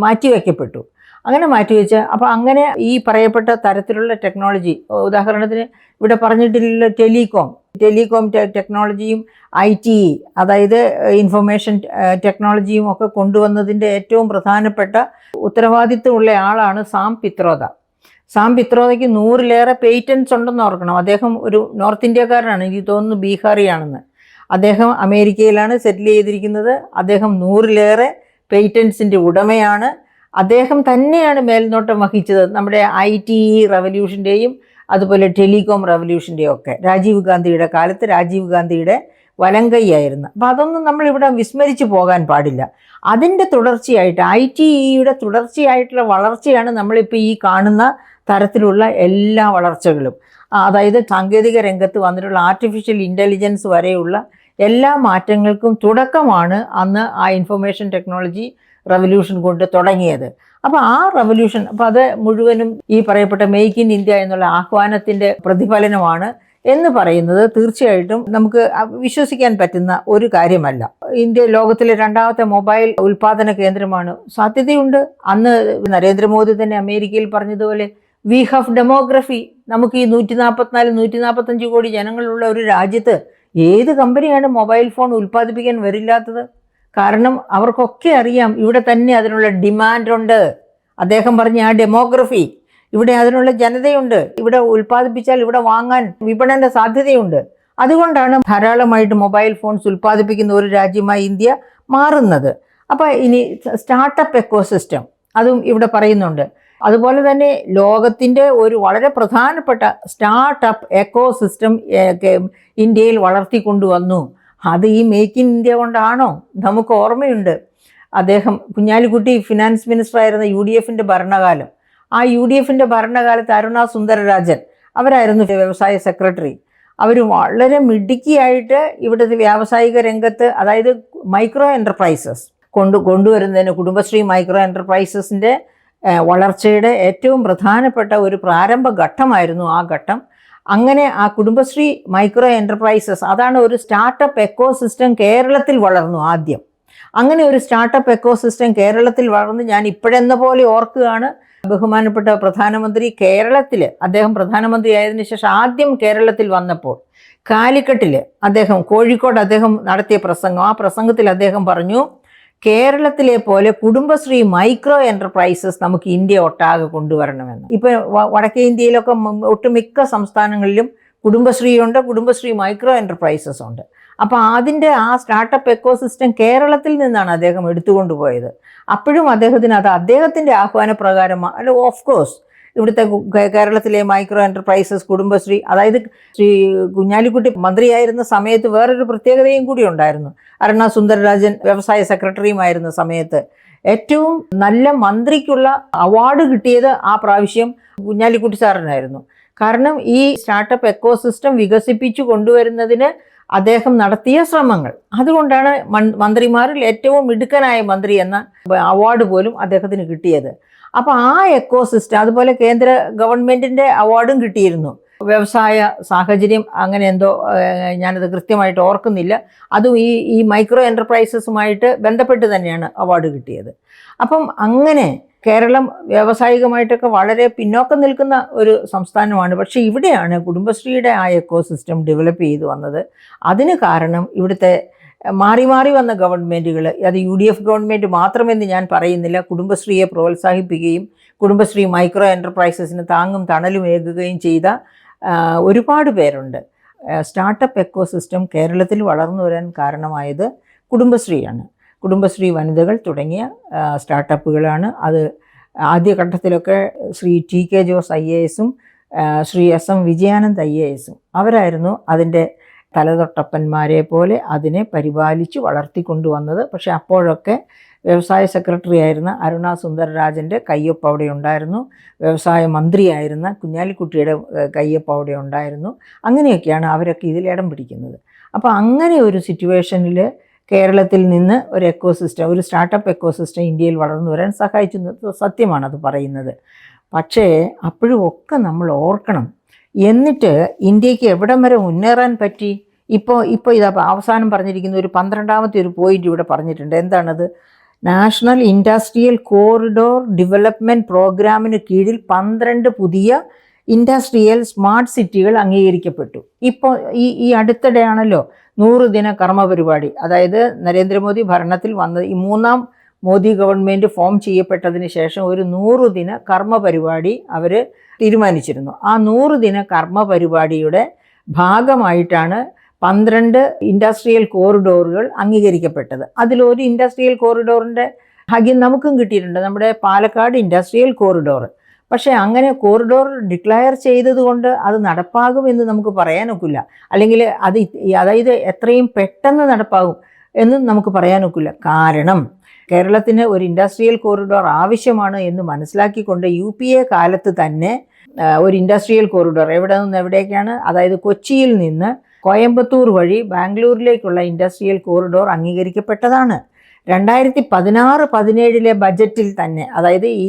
മാറ്റിവെക്കപ്പെട്ടു. അങ്ങനെ മാറ്റിവെച്ച് അപ്പോൾ അങ്ങനെ ഈ പറയപ്പെട്ട തരത്തിലുള്ള ടെക്നോളജി, ഉദാഹരണത്തിന് ഇവിടെ പറഞ്ഞിട്ടില്ല ടെലികോം ടെക്നോളജിയും IT, അതായത് ഇൻഫർമേഷൻ ടെക്നോളജിയും ഒക്കെ കൊണ്ടുവന്നതിൻ്റെ ഏറ്റവും പ്രധാനപ്പെട്ട ഉത്തരവാദിത്വമുള്ള ആളാണ് സാം പിത്രോദയ്ക്ക് 100-ലേറെ പേറ്റൻസ് ഉണ്ടെന്ന് ഓർക്കണം. അദ്ദേഹം ഒരു നോർത്ത് ഇന്ത്യക്കാരനാണ്, എനിക്ക് തോന്നുന്നു ബീഹാറിയാണെന്ന്. അദ്ദേഹം അമേരിക്കയിലാണ് സെറ്റിൽ ചെയ്തിരിക്കുന്നത്. അദ്ദേഹം 100-ലേറെ പേറ്റൻസിൻ്റെ ഉടമയാണ്. അദ്ദേഹം തന്നെയാണ് മേൽനോട്ടം വഹിച്ചത് നമ്മുടെ IT റവല്യൂഷൻ്റെയും അതുപോലെ ടെലികോം റവല്യൂഷൻ്റെയും ഒക്കെ. രാജീവ് ഗാന്ധിയുടെ കാലത്ത് രാജീവ് ഗാന്ധിയുടെ വലങ്കൈയായിരുന്നു. അപ്പോൾ അതൊന്നും നമ്മളിവിടെ വിസ്മരിച്ച് പോകാൻ പാടില്ല. അതിൻ്റെ തുടർച്ചയായിട്ട് ITയുടെ തുടർച്ചയായിട്ടുള്ള വളർച്ചയാണ് നമ്മളിപ്പോൾ ഈ കാണുന്ന തരത്തിലുള്ള എല്ലാ വളർച്ചകളും. അതായത് സാങ്കേതിക രംഗത്ത് വന്നിട്ടുള്ള ആർട്ടിഫിഷ്യൽ ഇൻ്റലിജൻസ് വരെയുള്ള എല്ലാ മാറ്റങ്ങൾക്കും തുടക്കമാണ് അന്ന് ആ ഇൻഫർമേഷൻ ടെക്നോളജി റവല്യൂഷൻ കൊണ്ട് തുടങ്ങിയത്. അപ്പോൾ ആ റവല്യൂഷൻ, അപ്പോൾ അത് മുഴുവനും ഈ പറയപ്പെട്ട മെയ്ക്ക് ഇൻ ഇന്ത്യ എന്നുള്ള ആഹ്വാനത്തിൻ്റെ പ്രതിഫലനമാണ് എന്ന് പറയുന്നത് തീർച്ചയായിട്ടും നമുക്ക് വിശ്വസിക്കാൻ പറ്റുന്ന ഒരു കാര്യമല്ല. ഇന്ത്യ ലോകത്തിലെ 2ാമത്തെ മൊബൈൽ ഉൽപാദന കേന്ദ്രമാണ്. സാധ്യതയുണ്ട്. അന്ന് നരേന്ദ്രമോദി തന്നെ അമേരിക്കയിൽ പറഞ്ഞതുപോലെ വി ഹാവ് ഡെമോഗ്രഫി. നമുക്ക് ഈ 144-145 കോടി ജനങ്ങളുള്ള ഒരു രാജ്യത്ത് ഏത് കമ്പനിയാണ് മൊബൈൽ ഫോൺ ഉൽപ്പാദിപ്പിക്കാൻ വരില്ലാത്തത്? കാരണം അവർക്കൊക്കെ അറിയാം ഇവിടെ തന്നെ അതിനുള്ള ഡിമാൻഡുണ്ട്. അദ്ദേഹം പറഞ്ഞ ആ ഡെമോഗ്രഫി, ഇവിടെ അതിനുള്ള ജനതയുണ്ട്, ഇവിടെ ഉൽപ്പാദിപ്പിച്ചാൽ ഇവിടെ വാങ്ങാൻ വിപണന സാധ്യതയുണ്ട്. അതുകൊണ്ടാണ് ധാരാളമായിട്ട് മൊബൈൽ ഫോൺസ് ഉൽപ്പാദിപ്പിക്കുന്ന ഒരു രാജ്യമായി ഇന്ത്യ മാറുന്നത്. അപ്പോൾ ഇനി സ്റ്റാർട്ടപ്പ് എക്കോസിസ്റ്റം അതും ഇവിടെ പറയുന്നുണ്ട്. അതുപോലെ തന്നെ ലോകത്തിൻ്റെ ഒരു വളരെ പ്രധാനപ്പെട്ട സ്റ്റാർട്ടപ്പ് എക്കോസിസ്റ്റം ഇന്ത്യയിൽ വളർത്തിക്കൊണ്ടുവന്നു. അത് ഈ മേക്ക് ഇൻ ഇന്ത്യ കൊണ്ടാണോ? നമുക്ക് ഓർമ്മയുണ്ട്, അദ്ദേഹം കുഞ്ഞാലിക്കുട്ടി ഫിനാൻസ് മിനിസ്റ്റർ ആയിരുന്ന UDFൻ്റെ ഭരണകാലം. ആ UDFൻ്റെ ഭരണകാലത്ത് അരുണ സുന്ദരരാജൻ അവരായിരുന്നു വ്യവസായ സെക്രട്ടറി. അവർ വളരെ മിടുക്കിയായിട്ട് ഇവിടുത്തെ വ്യാവസായിക രംഗത്ത്, അതായത് മൈക്രോ എൻ്റർപ്രൈസസ് കൊണ്ടുവരുന്നതിന്, കുടുംബശ്രീ മൈക്രോ എൻ്റർപ്രൈസസിൻ്റെ വളർച്ചയുടെ ഏറ്റവും പ്രധാനപ്പെട്ട ഒരു പ്രാരംഭ ഘട്ടമായിരുന്നു ആ ഘട്ടം. അങ്ങനെ ആ കുടുംബശ്രീ മൈക്രോ എൻ്റർപ്രൈസസ്, അതാണ് ഒരു സ്റ്റാർട്ടപ്പ് എക്കോസിസ്റ്റം കേരളത്തിൽ വളർന്നു ആദ്യം. അങ്ങനെ ഒരു സ്റ്റാർട്ടപ്പ് എക്കോസിസ്റ്റം കേരളത്തിൽ വളർന്ന് ഞാൻ ഇപ്പോഴെന്ന പോലെ ഓർക്കുകയാണ്, ബഹുമാനപ്പെട്ട പ്രധാനമന്ത്രി കേരളത്തിൽ, അദ്ദേഹം പ്രധാനമന്ത്രി ആയതിനു ശേഷം ആദ്യം കേരളത്തിൽ വന്നപ്പോൾ കാലിക്കട്ടിൽ അദ്ദേഹം, കോഴിക്കോട് അദ്ദേഹം നടത്തിയ പ്രസംഗം, ആ പ്രസംഗത്തിൽ അദ്ദേഹം പറഞ്ഞു, കേരളത്തിലെ പോലെ കുടുംബശ്രീ മൈക്രോ എൻ്റർപ്രൈസസ് നമുക്ക് ഇന്ത്യ ഒട്ടാകെ കൊണ്ടുവരണമെന്ന്. ഇപ്പോൾ വടക്കേ ഇന്ത്യയിലൊക്കെ ഒട്ടുമിക്ക സംസ്ഥാനങ്ങളിലും കുടുംബശ്രീയുണ്ട്, കുടുംബശ്രീ മൈക്രോ എൻ്റർപ്രൈസസ് ഉണ്ട്. അപ്പോൾ അതിൻ്റെ ആ സ്റ്റാർട്ടപ്പ് എക്കോസിസ്റ്റം കേരളത്തിൽ നിന്നാണ് അദ്ദേഹം എടുത്തുകൊണ്ടുപോയത്. അപ്പോഴും അദ്ദേഹത്തിന് അത് അദ്ദേഹത്തിൻ്റെ ആഹ്വാനപ്രകാരം അല്ല, ഓഫ് കോഴ്സ് ഇവിടുത്തെ കേരളത്തിലെ മൈക്രോ എൻ്റർപ്രൈസസ് കുടുംബശ്രീ, അതായത് ശ്രീ കുഞ്ഞാലിക്കുട്ടി മന്ത്രിയായിരുന്ന സമയത്ത് വേറൊരു പ്രത്യേകതയും കൂടി ഉണ്ടായിരുന്നു. അരുണ സുന്ദരരാജൻ വ്യവസായ സെക്രട്ടറിയുമായിരുന്ന സമയത്ത് ഏറ്റവും നല്ല മന്ത്രിക്കുള്ള അവാർഡ് കിട്ടിയത് ആ പ്രാവശ്യം കുഞ്ഞാലിക്കുട്ടി സാറിനായിരുന്നു. കാരണം ഈ സ്റ്റാർട്ടപ്പ് എക്കോസിസ്റ്റം വികസിപ്പിച്ചു കൊണ്ടുവരുന്നതിന് അദ്ദേഹം നടത്തിയ ശ്രമങ്ങൾ, അതുകൊണ്ടാണ് മന്ത്രിമാരിൽ ഏറ്റവും മിടുക്കനായ മന്ത്രി എന്ന അവാർഡ് പോലും അദ്ദേഹത്തിന് കിട്ടിയത്. അപ്പോൾ ആ എക്കോസിസ്റ്റം, അതുപോലെ കേന്ദ്ര ഗവൺമെൻറ്റിൻ്റെ അവാർഡും കിട്ടിയിരുന്നു. വ്യവസായ സാഹചര്യം അങ്ങനെ എന്തോ, ഞാനത് കൃത്യമായിട്ട് ഓർക്കുന്നില്ല, അതും ഈ മൈക്രോ എൻ്റർപ്രൈസസുമായിട്ട് ബന്ധപ്പെട്ട് തന്നെയാണ് അവാർഡ് കിട്ടിയത്. അപ്പം അങ്ങനെ കേരളം വ്യാവസായികമായിട്ടൊക്കെ വളരെ പിന്നോക്കം നിൽക്കുന്ന ഒരു സംസ്ഥാനമാണ്. പക്ഷേ ഇവിടെയാണ് കുടുംബശ്രീയുടെ ആ എക്കോസിസ്റ്റം ഡെവലപ്പ് ചെയ്തു വന്നത്. അതിന് കാരണം ഇവിടുത്തെ മാറി മാറി വന്ന ഗവൺമെൻറ്റുകൾ, അത് UDF ഗവൺമെൻറ് മാത്രമെന്ന് ഞാൻ പറയുന്നില്ല, കുടുംബശ്രീയെ പ്രോത്സാഹിപ്പിക്കുകയും കുടുംബശ്രീ മൈക്രോ എൻ്റർപ്രൈസസിന് താങ്ങും തണലും ഏകുകയും ചെയ്ത ഒരുപാട് പേരുണ്ട്. സ്റ്റാർട്ടപ്പ് എക്കോസിസ്റ്റം കേരളത്തിൽ വളർന്നു വരാൻ കാരണമായത് കുടുംബശ്രീയാണ്. കുടുംബശ്രീ വനിതകൾ തുടങ്ങിയ സ്റ്റാർട്ടപ്പുകളാണ്. അത് ആദ്യഘട്ടത്തിലൊക്കെ ശ്രീ TK ജോസ് IASഉം ശ്രീ SM വിജയാനന്ദ് IASഉം അവരായിരുന്നു അതിൻ്റെ തലതൊട്ടപ്പന്മാരെ പോലെ അതിനെ പരിപാലിച്ച് വളർത്തിക്കൊണ്ടുവന്നത്. പക്ഷേ അപ്പോഴൊക്കെ വ്യവസായ സെക്രട്ടറി ആയിരുന്ന അരുണ സുന്ദരരാജൻ്റെ കയ്യൊപ്പ് അവിടെ ഉണ്ടായിരുന്നു, വ്യവസായ മന്ത്രിയായിരുന്ന കുഞ്ഞാലിക്കുട്ടിയുടെ കയ്യൊപ്പ് അവിടെ ഉണ്ടായിരുന്നു. അങ്ങനെയൊക്കെയാണ് അവരൊക്കെ ഇതിലിടം പിടിക്കുന്നത്. അപ്പോൾ അങ്ങനെ ഒരു സിറ്റുവേഷനിൽ കേരളത്തിൽ നിന്ന് ഒരു എക്കോസിസ്റ്റം, ഒരു സ്റ്റാർട്ടപ്പ് എക്കോസിസ്റ്റം ഇന്ത്യയിൽ വളർന്നു വരാൻ സഹായിച്ചത് സത്യമാണത് പറയുന്നത്. പക്ഷേ അപ്പോഴും ഒക്കെ നമ്മൾ ഓർക്കണം, എന്നിട്ട് ഇന്ത്യക്ക് എവിടം വരെ മുന്നേറാൻ പറ്റി? ഇപ്പോൾ ഇതാ അവസാനം പറഞ്ഞിരിക്കുന്ന ഒരു 12ാമത്തെ ഒരു പോയിന്റ് ഇവിടെ പറഞ്ഞിട്ടുണ്ട്. എന്താണത്? നാഷണൽ ഇൻഡസ്ട്രിയൽ കോറിഡോർ ഡെവലപ്മെൻറ്റ് പ്രോഗ്രാമിന് കീഴിൽ 12 പുതിയ ഇൻഡസ്ട്രിയൽ സ്മാർട്ട് സിറ്റികൾ അംഗീകരിക്കപ്പെട്ടു. ഇപ്പോൾ ഈ അടുത്തിടെയാണല്ലോ 100 ദിന കർമ്മ പരിപാടി, അതായത് നരേന്ദ്രമോദി ഭരണത്തിൽ വന്നത് ഈ 3ാം മോദി ഗവൺമെൻറ് ഫോം ചെയ്യപ്പെട്ടതിന് ശേഷം ഒരു 100 ദിന കർമ്മ പരിപാടി അവർ തീരുമാനിച്ചിരുന്നു. ആ 100 ദിന കർമ്മ പരിപാടിയുടെ ഭാഗമായിട്ടാണ് 12 ഇൻഡസ്ട്രിയൽ കോറിഡോറുകൾ അംഗീകരിക്കപ്പെട്ടത്. അതിലൊരു ഇൻഡസ്ട്രിയൽ കോറിഡോറിൻ്റെ ഭാഗ്യം നമുക്കും കിട്ടിയിട്ടുണ്ട്, നമ്മുടെ പാലക്കാട് ഇൻഡസ്ട്രിയൽ കോറിഡോർ. പക്ഷേ അങ്ങനെ കോറിഡോർ ഡിക്ലയർ ചെയ്തതുകൊണ്ട് അത് നടപ്പാകുമെന്ന് നമുക്ക് പറയാനൊക്കില്ല, അല്ലെങ്കിൽ അതായത് എത്രയും പെട്ടെന്ന് നടപ്പാകും എന്നും നമുക്ക് പറയാനൊക്കില്ല. കാരണം കേരളത്തിന് ഒരു ഇൻഡസ്ട്രിയൽ കോറിഡോർ ആവശ്യമാണ് എന്ന് മനസ്സിലാക്കിക്കൊണ്ട് UPA കാലത്ത് തന്നെ ഒരു ഇൻഡസ്ട്രിയൽ കോറിഡോർ എവിടെ നിന്ന് എവിടേക്കാണ്, അതായത് കൊച്ചിയിൽ നിന്ന് കോയമ്പത്തൂർ വഴി ബാംഗ്ലൂരിലേക്കുള്ള ഇൻഡസ്ട്രിയൽ കോറിഡോർ അംഗീകരിക്കപ്പെട്ടതാണ്. 2016-17 ബജറ്റിൽ തന്നെ, അതായത് ഈ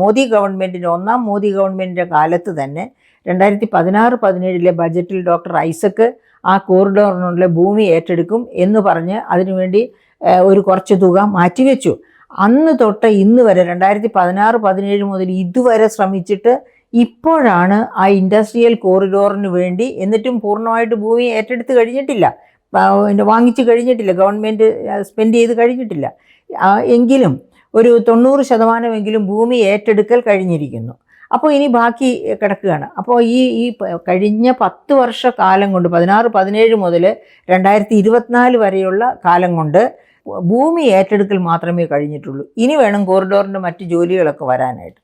മോദി ഗവൺമെൻറ്റിൻ്റെ 1ാം മോദി ഗവൺമെൻറ്റിൻ്റെ കാലത്ത് തന്നെ 2016-17 ബജറ്റിൽ ഡോക്ടർ ഐസക്ക് ആ കോറിഡോറിനുള്ള ഭൂമി ഏറ്റെടുക്കും എന്ന് പറഞ്ഞ് അതിനുവേണ്ടി ഒരു കുറച്ച് തുക മാറ്റിവെച്ചു. അന്ന് തൊട്ട് ഇന്ന് വരെ 2016-17 മുതൽ ഇതുവരെ ശ്രമിച്ചിട്ട് ഇപ്പോഴാണ് ആ ഇൻഡസ്ട്രിയൽ കോറിഡോറിന് വേണ്ടി, എന്നിട്ടും പൂർണ്ണമായിട്ട് ഭൂമി ഏറ്റെടുത്ത് കഴിഞ്ഞിട്ടില്ല, വാങ്ങിച്ചു കഴിഞ്ഞിട്ടില്ല, ഗവൺമെൻറ് സ്പെൻഡ് ചെയ്ത് കഴിഞ്ഞിട്ടില്ല. എങ്കിലും ഒരു 90% ഭൂമി ഏറ്റെടുക്കൽ കഴിഞ്ഞിരിക്കുന്നു. അപ്പോൾ ഇനി ബാക്കി കിടക്കുകയാണ്. അപ്പോൾ ഈ കഴിഞ്ഞ 10 വർഷ കാലം കൊണ്ട് 16-17 മുതൽ 2024 വരെയുള്ള കാലം കൊണ്ട് ഭൂമി ഏറ്റെടുക്കൽ മാത്രമേ കഴിഞ്ഞിട്ടുള്ളൂ. ഇനി വേണം കോറിഡോറിൻ്റെ മറ്റ് ജോലികളൊക്കെ വരാനായിട്ട്.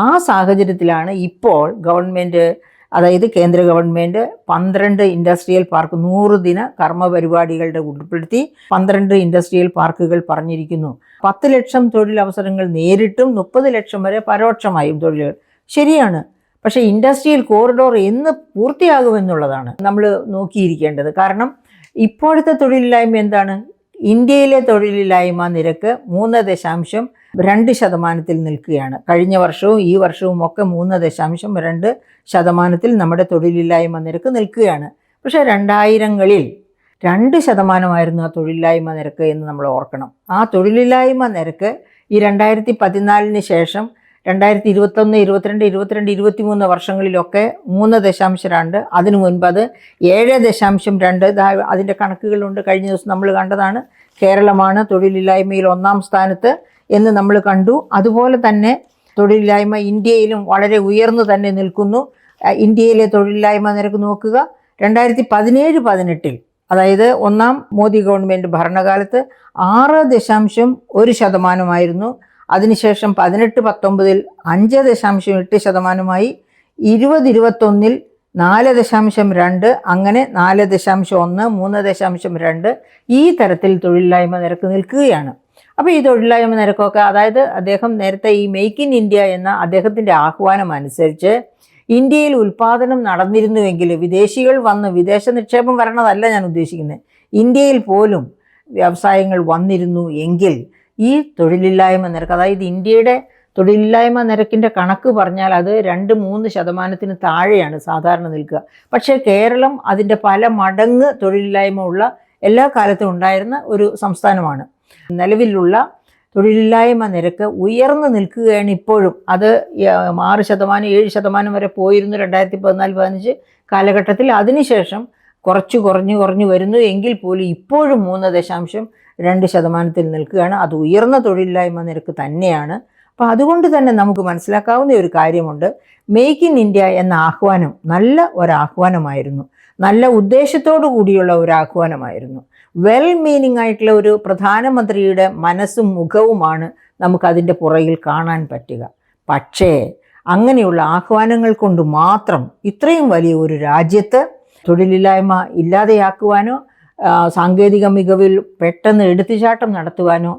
ആ സാഹചര്യത്തിലാണ് ഇപ്പോൾ ഗവൺമെൻറ്, അതായത് കേന്ദ്ര ഗവൺമെൻറ് 12 ഇൻഡസ്ട്രിയൽ പാർക്ക് 100 ദിന കർമ്മ പരിപാടികളുടെ ഉൾപ്പെടുത്തി 12 ഇൻഡസ്ട്രിയൽ പാർക്കുകൾ പറഞ്ഞിരിക്കുന്നു. 10 ലക്ഷം തൊഴിലവസരങ്ങൾ നേരിട്ടും 30 ലക്ഷം വരെ പരോക്ഷമായും തൊഴിലുകൾ. ശരിയാണ്, പക്ഷേ ഇൻഡസ്ട്രിയൽ കോറിഡോർ എന്ന് പൂർത്തിയാകുമെന്നുള്ളതാണ് നമ്മൾ നോക്കിയിരിക്കേണ്ടത്. കാരണം ഇപ്പോഴത്തെ തൊഴിലില്ലായ്മ എന്താണ്? ഇന്ത്യയിലെ തൊഴിലില്ലായ്മ നിരക്ക് 3.2% നിൽക്കുകയാണ്. കഴിഞ്ഞ വർഷവും ഈ വർഷവും ഒക്കെ 3.2% നമ്മുടെ തൊഴിലില്ലായ്മ നിരക്ക് നിൽക്കുകയാണ്. പക്ഷേ 2000-ങ്ങളിൽ 2% ആ തൊഴിലില്ലായ്മ നിരക്ക് എന്ന് നമ്മൾ ഓർക്കണം. ആ തൊഴിലില്ലായ്മ നിരക്ക് ഈ 2014 ശേഷം 2021, 22, 22, 23 വർഷങ്ങളിലൊക്കെ 3.2, അതിനു മുൻപ് അത് 7.2. അതിൻ്റെ കണക്കുകളുണ്ട്, കഴിഞ്ഞ ദിവസം നമ്മൾ കണ്ടതാണ്. കേരളമാണ് തൊഴിലില്ലായ്മയിൽ 1ാം സ്ഥാനത്ത് എന്ന് നമ്മൾ കണ്ടു. അതുപോലെ തന്നെ തൊഴിലില്ലായ്മ ഇന്ത്യയിലും വളരെ ഉയർന്നു തന്നെ നിൽക്കുന്നു. ഇന്ത്യയിലെ തൊഴിലില്ലായ്മ നിരക്ക് നോക്കുക, 2017-18, അതായത് 1ാം മോദി ഗവൺമെൻറ് ഭരണകാലത്ത് 6.1%. അതിനുശേഷം 18-19 5.8%, 20-21 4.2, അങ്ങനെ 4.1, 3.2 ഈ തരത്തിൽ തൊഴിലില്ലായ്മ നിരക്ക് നിൽക്കുകയാണ്. അപ്പോൾ ഈ തൊഴിലില്ലായ്മ നിരക്കൊക്കെ, അതായത് അദ്ദേഹം നേരത്തെ ഈ മെയ്ക്ക് ഇൻ ഇന്ത്യ എന്ന അദ്ദേഹത്തിൻ്റെ ആഹ്വാനം അനുസരിച്ച് ഇന്ത്യയിൽ ഉൽപ്പാദനം നടന്നിരുന്നുവെങ്കിൽ, വിദേശികൾ വന്ന് വിദേശ നിക്ഷേപം വരണതല്ല ഞാൻ ഉദ്ദേശിക്കുന്നത്, ഇന്ത്യയിൽ പോലും വ്യവസായങ്ങൾ വന്നിരുന്നു എങ്കിൽ ഈ തൊഴിലില്ലായ്മ നിരക്ക്, അതായത് ഇന്ത്യയുടെ തൊഴിലില്ലായ്മ നിരക്കിൻ്റെ കണക്ക് പറഞ്ഞാൽ അത് 2-3% താഴെയാണ് സാധാരണ നിൽക്കുക. പക്ഷേ കേരളം അതിൻ്റെ പല മടങ്ങ് തൊഴിലില്ലായ്മ ഉള്ള എല്ലാ കാലത്തും ഉണ്ടായിരുന്ന ഒരു സംസ്ഥാനമാണ്. നിലവിലുള്ള തൊഴിലില്ലായ്മ നിരക്ക് ഉയർന്നു നിൽക്കുകയാണ് ഇപ്പോഴും. അത് 6%-7% വരെ പോയിരുന്നു 2014-15 കാലഘട്ടത്തിൽ. അതിനുശേഷം കുറഞ്ഞു വരുന്നു എങ്കിൽ പോലും ഇപ്പോഴും 3.2% നിൽക്കുകയാണ്. അത് ഉയർന്ന തൊഴിലില്ലായ്മ നിരക്ക് തന്നെയാണ്. അപ്പോൾ അതുകൊണ്ട് തന്നെ നമുക്ക് മനസ്സിലാക്കാവുന്ന ഒരു കാര്യമുണ്ട്, മെയ്ക്ക് ഇൻ ഇന്ത്യ എന്ന ആഹ്വാനം നല്ല ഒരാഹ്വാനമായിരുന്നു, നല്ല ഉദ്ദേശത്തോടു കൂടിയുള്ള ഒരു ആഹ്വാനമായിരുന്നു. വെൽ മീനിങ് ആയിട്ടുള്ള ഒരു പ്രധാനമന്ത്രിയുടെ മനസ്സും മുഖവുമാണ് നമുക്കതിൻ്റെ പുറകിൽ കാണാൻ പറ്റുക. പക്ഷേ അങ്ങനെയുള്ള ആഹ്വാനങ്ങൾ കൊണ്ട് മാത്രം ഇത്രയും വലിയ ഒരു രാജ്യത്ത് തൊഴിലില്ലായ്മ ഇല്ലാതെയാക്കുവാനോ സാങ്കേതിക മികവിൽ പെട്ടെന്ന് എടുത്തുചാട്ടം നടത്തുവാനോ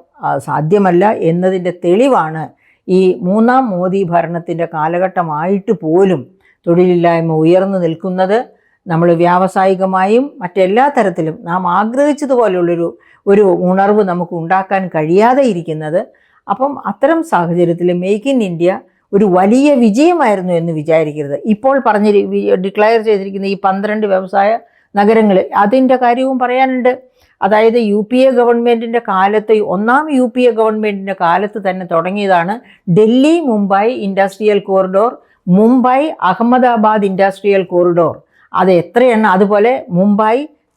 സാധ്യമല്ല എന്നതിൻ്റെ തെളിവാണ് ഈ 3ാം മോദി ഭരണത്തിൻ്റെ കാലഘട്ടമായിട്ട് പോലും തൊഴിലില്ലായ്മ ഉയർന്നു നിൽക്കുന്നത്. നമ്മൾ വ്യാവസായികമായും മറ്റെല്ലാ തരത്തിലും നാം ആഗ്രഹിച്ചതുപോലുള്ളൊരു ഉണർവ് നമുക്ക് ഉണ്ടാക്കാൻ കഴിയാതെ ഇരിക്കുന്നത്. അപ്പം അത്തരം സാഹചര്യത്തിൽ മെയ്ക്ക് ഇൻ ഇന്ത്യ ഒരു വലിയ വിജയമായിരുന്നു എന്ന് വിചാരിക്കരുത്. ഇപ്പോൾ ഡിക്ലെയർ ചെയ്തിരിക്കുന്ന ഈ 12 വ്യവസായ നഗരങ്ങൾ, അതിൻ്റെ കാര്യവും പറയാനുണ്ട്. അതായത് UPA ഗവൺമെൻറ്റിൻ്റെ കാലത്ത്, ഒന്നാം UPA ഗവൺമെൻറ്റിൻ്റെ കാലത്ത് തന്നെ തുടങ്ങിയതാണ് Delhi Mumbai industrial corridor, Mumbai Ahmedabad industrial corridor. അത് എത്രയെണ്ണം, അതുപോലെ Mumbai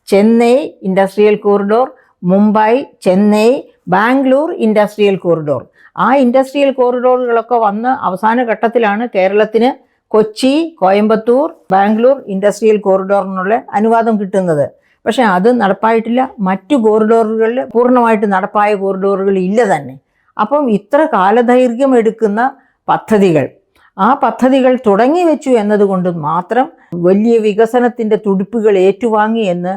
Chennai industrial corridor, Mumbai Chennai Bangalore industrial corridor. ആ ഇൻഡസ്ട്രിയൽ കോറിഡോറുകളൊക്കെ വന്ന് അവസാന ഘട്ടത്തിലാണ് കേരളത്തിന് കൊച്ചി, കോയമ്പത്തൂർ, ബാംഗ്ലൂർ ഇൻഡസ്ട്രിയൽ കോറിഡോറിനുള്ള അനുവാദം കിട്ടുന്നത്. പക്ഷേ അത് നടപ്പായിട്ടില്ല. മറ്റു കോറിഡോറുകളിൽ പൂർണ്ണമായിട്ട് നടപ്പായ കോറിഡോറുകൾ ഇല്ല തന്നെ. അപ്പം ഇത്ര കാലദൈർഘ്യം എടുക്കുന്ന പദ്ധതികൾ, ആ പദ്ധതികൾ തുടങ്ങി വെച്ചു എന്നതുകൊണ്ട് മാത്രം വലിയ വികസനത്തിൻ്റെ തുടിപ്പുകൾ ഏറ്റുവാങ്ങി എന്ന്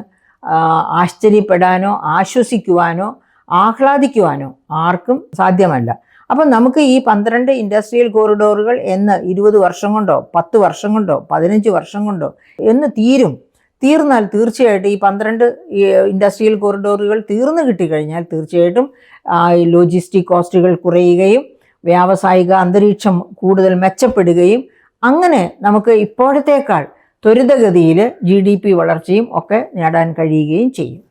ആശ്ചര്യപ്പെടാനോ ആശ്വസിക്കുവാനോ ആഹ്ലാദിക്കുവാനോ ആർക്കും സാധ്യമല്ല. അപ്പം നമുക്ക് ഈ 12 ഇൻഡസ്ട്രിയൽ കോറിഡോറുകൾ എന്ന് 20 വർഷം കൊണ്ടോ 10 വർഷം കൊണ്ടോ 15 വർഷം കൊണ്ടോ എന്ന് തീർന്നാൽ തീർച്ചയായിട്ടും ഈ 12 ഇൻഡസ്ട്രിയൽ കോറിഡോറുകൾ തീർന്നു കിട്ടിക്കഴിഞ്ഞാൽ തീർച്ചയായിട്ടും ലോജിസ്റ്റിക് കോസ്റ്റുകൾ കുറയുകയും വ്യാവസായിക അന്തരീക്ഷം കൂടുതൽ മെച്ചപ്പെടുകയും അങ്ങനെ നമുക്ക് ഇപ്പോഴത്തേക്കാൾ ത്വരിതഗതിയിൽ GDP വളർച്ചയും ഒക്കെ നേടാൻ കഴിയുകയും ചെയ്യും.